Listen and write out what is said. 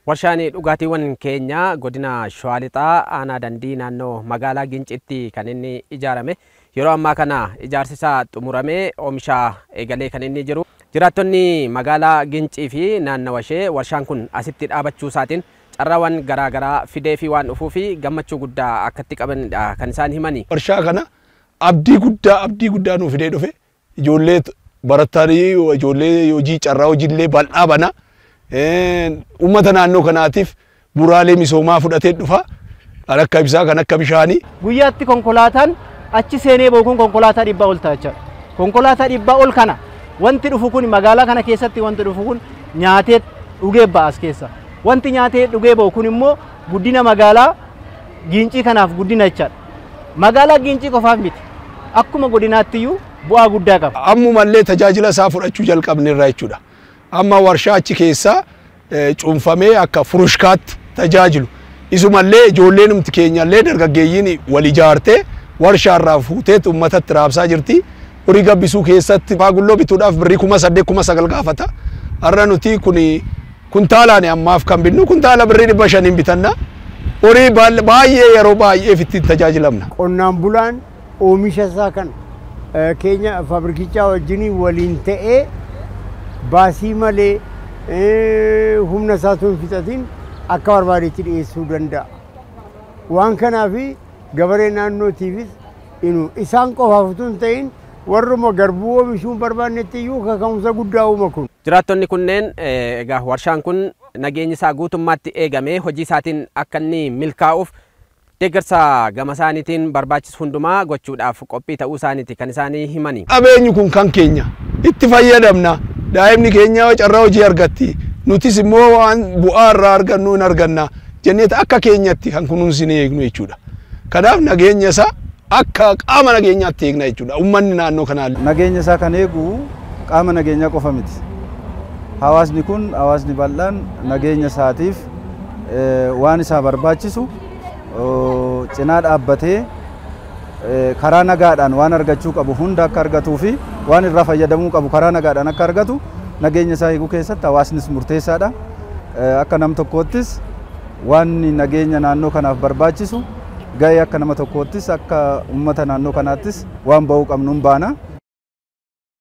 Warshaan dhugaatiiwwan keenya godina Shawaa Lixaa aanaa Dandii naannoo magaalaa Gincitti kan inni ijaarame yeroo ammaa kana ijaarsi isaa xumuramee oomisha eegalee kan inni jiru. Jiraattonni magaalaa Gincii fi naannawa ishee warshaan kun asitti dhaabachuu isaatiin carraawwan garaagaraa fidee fi waan dhufuu fi gammachuu guddaa akkatti qabanidha kan isaan himani. Warshaa kana abdii guddaa nuuf fidee dhufe ijoollee baratanii ijoollee hojii carraa hojiillee bal'aa bana. Uummata naannoo kanaatiif buraalee misoomaa fudhatee dhufa akka ibsaa kan akka bishaanii. Guyyaatti konkolaataan achi seenee bookuun konkolaataa dhibbaa ol ta'a. Konkolaataa dhibbaa ol kana wanti dhufu kun magaalaa kana keessatti wanti dhufu kun nyaatee dhugee ba'as keessa. Wanti nyaatee dhugee ba'u kun immoo guddina magaalaa Gincii kanaaf guddina jechaadha. Magaalaa Gincii qofaaf miti. Akkuma godinaattiyyuu bu'aa guddaa qaba. Ammumallee tajaajila isaa fudhachuu jalqabneerra jechuudha. Amma warshaa achi keessaa cuunfamee akka furushkaatti tajaajilu. Isumallee ijoolleen umti keenyallee dargaggeeyyiin wal ijaartee warshaarraa fuutee uummatatti raabsaa jirti. Horii gabbisuu keessatti faagulloo bituudhaaf birrii 8,900 gaafata. Har'a nuti kuntaalaan ammaaf kan binnu kuntaala birrii 500 bitanna. Horii baay'ee yeroo baay'ee itti tajaajilamna. Qonnaan bulaan oomisha isaa kan keenya faabirikichaa wajjin waliin ta'ee baasii malee humna isaa tun fixatiin akka barbaadetti dhiyeessuu danda'a. Waan kanaaf gabaree naannootiifis isaan qofaaf utuu hin ta'in warruma garbuu oomishuun barbaannetti iyyuu kaka'umsa guddaa uuma kun. Jiraattonni kunneen egaa warshaan kun nageenyi isaa guutummaatti eegamee hojii isaatiin akka inni milkaa'uuf deeggarsa gama isaaniitiin barbaachisu hundumaa gochuudhaaf qophii ta'uu isaaniiti kan isaanii himani. Qabeenyi kun kan keenya itti fayyadamna. Daa'imni keenya carraa hojii argatti. Nutis immoo waan bu'aa irraa argannu hin arganna. Jenneeta akka keenyatti kan kunuunsinee eegnu jechuudha. Kanaaf nageenya isaa akka qaama nageenyaatti eegna jechuudha. Uummanni naannoo kanaa nageenya isaa kan eegu qaama nageenyaa qofa miti. Hawaasni kun hawaasni bal'aan nageenya isaatiif waan isaa barbaachisu cinaa dhaabbatee karaa nagaadhaan waan argachuu qabu hunda akka argatuu fi waan irraa fayyadamuu qabu karaa nagaadhaan akka argatu nageenya isaa eeguu keessatti hawaasnis murteessaadha. Akka nam tokkoottis waan nageenya naannoo kanaaf barbaachisu ga'ee akka nama tokkoottis akka uummata naannoo kanaattis waan ba'uu qabnu hin baana.